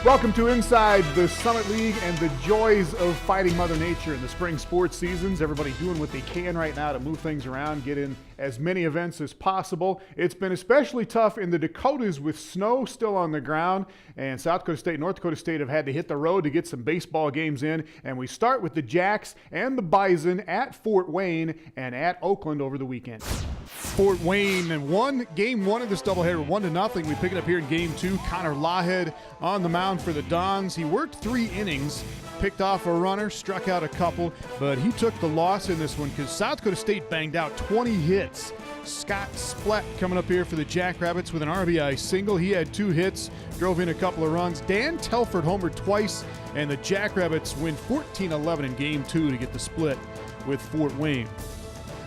Welcome to Inside the Summit League and the joys of fighting Mother Nature in the spring sports seasons. Everybody doing what they can right now to move things around, get in as many events as possible. It's been especially tough in the Dakotas with snow still on the ground, and South Dakota State and North Dakota State have had to hit the road to get some baseball games in. And we start with the Jacks and the Bison at Fort Wayne and at Oakland over the weekend. Fort Wayne and game one of this doubleheader, 1-0. We pick it up here in game two. Connor Lawhead on the mound for the Dons. He worked 3 innings, picked off a runner, struck out a couple, but he took the loss in this one because South Dakota State banged out 20 hits. Scott Splett coming up here for the Jackrabbits with an RBI single. He had 2 hits, drove in a couple of runs. Dan Telford homered twice, and the Jackrabbits win 14-11 in game 2 to get the split with Fort Wayne.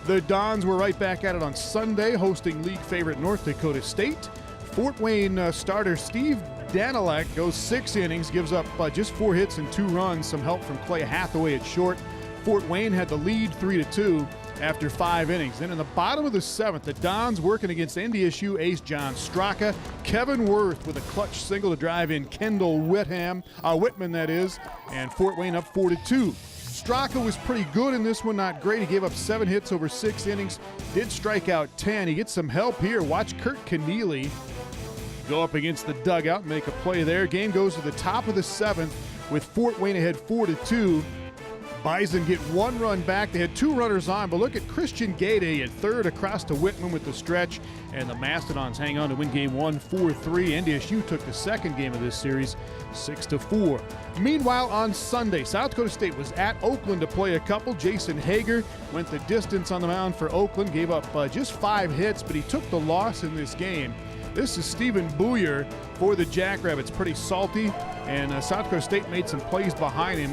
The Dons were right back at it on Sunday, hosting league favorite North Dakota State. Fort Wayne starter Steve Danilek goes 6 innings, gives up just 4 hits and 2 runs, some help from Clay Hathaway at short. Fort Wayne had the lead 3-2 after 5 innings. Then in the bottom of the 7th, the Dons working against NDSU ace John Straka. Kevin Worth with a clutch single to drive in Kendall Whitman, that is, and Fort Wayne up 4-2. Straka was pretty good in this one, not great. He gave up 7 hits over 6 innings, did strike out 10. He gets some help here. Watch Kurt Keneally go up against the dugout and make a play there. Game goes to the top of the 7th with Fort Wayne ahead 4-2. Bison get 1 run back. They had 2 runners on, but look at Christian Gade at third across to Whitman with the stretch, and the Mastodons hang on to win game 1 4-3. NDSU took the second game of this series 6-4. Meanwhile, on Sunday, South Dakota State was at Oakland to play a couple. Jason Hager went the distance on the mound for Oakland, gave up just 5 hits, but he took the loss in this game. This is Stephen Booyer for the Jackrabbits, pretty salty, and South Dakota State made some plays behind him.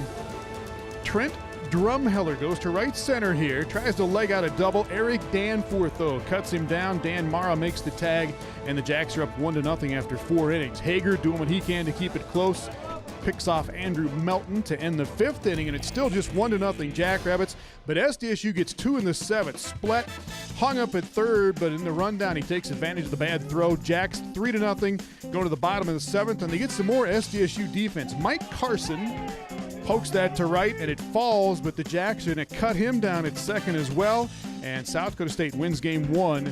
Trent Drumheller goes to right center here, tries to leg out a double. Eric Danforth, though, cuts him down. Dan Mara makes the tag, and the Jacks are up 1-0 after 4 innings. Hager doing what he can to keep it close. Picks off Andrew Melton to end the 5th inning, and it's still just 1-0 Jackrabbits. But SDSU gets 2 in the 7th. Splett hung up at third, but in the rundown, he takes advantage of the bad throw. Jacks 3-0, go to the bottom of the 7th, and they get some more SDSU defense. Mike Carson pokes that to right, and it falls, but the Jacks are going to cut him down at second as well, and South Dakota State wins game 1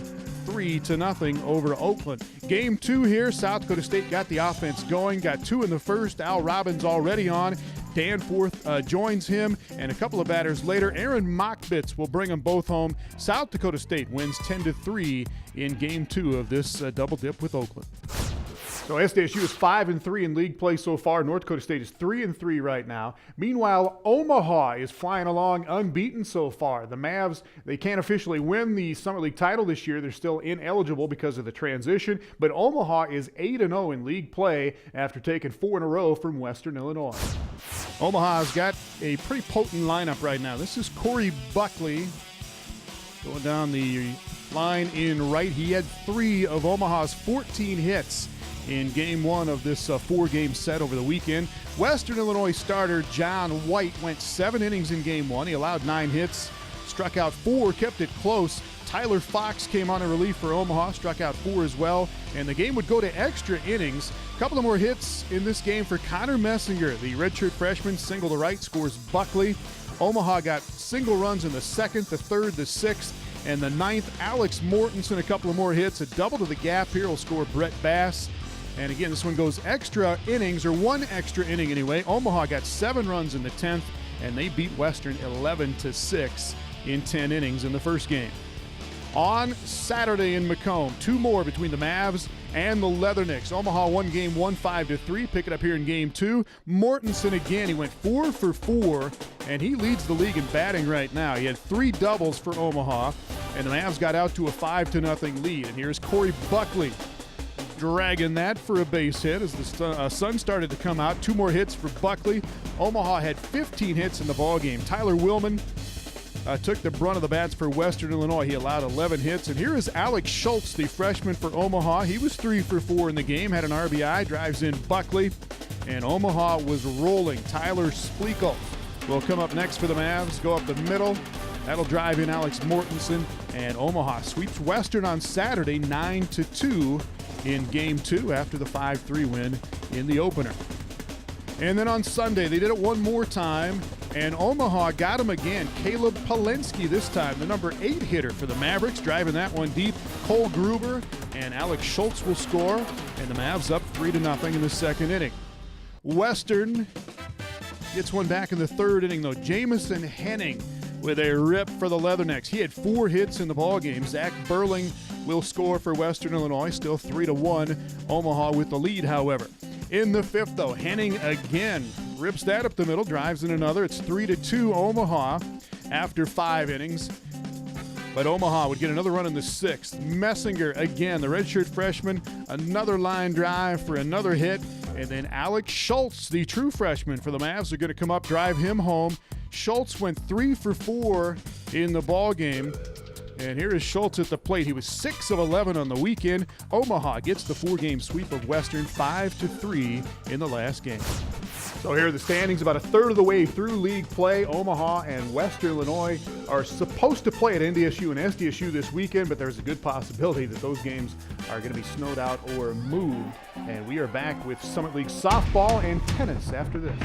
3-0 over Oakland. Game 2 here, South Dakota State got the offense going, got 2 in the first. Al Robbins already on. Danforth joins him, and a couple of batters later, Aaron Mockbitz will bring them both home. South Dakota State wins 10-3 in game 2 of this double dip with Oakland. So SDSU is 5-3 in league play so far. North Dakota State is 3-3 right now. Meanwhile, Omaha is flying along unbeaten so far. The Mavs, they can't officially win the Summit League title this year. They're still ineligible because of the transition. But Omaha is 8-0 in league play after taking 4 in a row from Western Illinois. Omaha's got a pretty potent lineup right now. This is Corey Buckley going down the line in right. He had 3 of Omaha's 14 hits in game 1 of this 4-game set over the weekend. Western Illinois starter John White went 7 innings in game 1. He allowed 9 hits, struck out 4, kept it close. Tyler Fox came on in relief for Omaha, struck out 4 as well, and the game would go to extra innings. A couple of more hits in this game for Connor Messinger. The redshirt freshman, single to right, scores Buckley. Omaha got single runs in the 2nd, the 3rd, the 6th, and the 9th. Alex Mortensen, a couple of more hits. A double to the gap here will score Brett Bass. And again, this one goes extra innings, or 1 extra inning anyway. Omaha got 7 runs in the 10th, and they beat Western 11-6 in 10 innings in the first game. On Saturday in Macomb, 2 more between the Mavs and the Leathernecks. Omaha won game 1 5-3. Pick it up here in game 2. Mortensen again, he went 4 for 4, and he leads the league in batting right now. He had 3 doubles for Omaha, and the Mavs got out to a 5-0 lead. And here's Corey Buckley dragging that for a base hit as the sun started to come out. 2 more hits for Buckley. Omaha had 15 hits in the ballgame. Tyler Willman took the brunt of the bats for Western Illinois. He allowed 11 hits. And here is Alex Schultz, the freshman for Omaha. He was 3 for 4 in the game, had an RBI, drives in Buckley, and Omaha was rolling. Tyler Splekel will come up next for the Mavs, go up the middle. That'll drive in Alex Mortensen, and Omaha sweeps Western on Saturday 9-2 in game 2 after the 5-3 win in the opener. And then on Sunday, they did it one more time, and Omaha got him again. Caleb Polensky this time, the number 8 hitter for the Mavericks, driving that one deep. Cole Gruber and Alex Schultz will score, and the Mavs up 3-0 in the second inning. Western gets one back in the third inning, though. Jamison Henning with a rip for the Leathernecks. He had 4 hits in the ballgame. Zach Burling will score for Western Illinois, still 3-1. Omaha with the lead, however. In the fifth, though, Henning again rips that up the middle, drives in another. It's 3-2 Omaha after 5 innings. But Omaha would get another run in the sixth. Messinger again, the redshirt freshman, another line drive for another hit. And then Alex Schultz, the true freshman for the Mavs, are going to come up, drive him home. Schultz went 3 for 4 in the ball game. And here is Schultz at the plate. He was 6 of 11 on the weekend. Omaha gets the 4-game sweep of Western, 5-3 in the last game. So here are the standings, about a third of the way through league play. Omaha and Western Illinois are supposed to play at NDSU and SDSU this weekend, but there's a good possibility that those games are going to be snowed out or moved. And we are back with Summit League softball and tennis after this.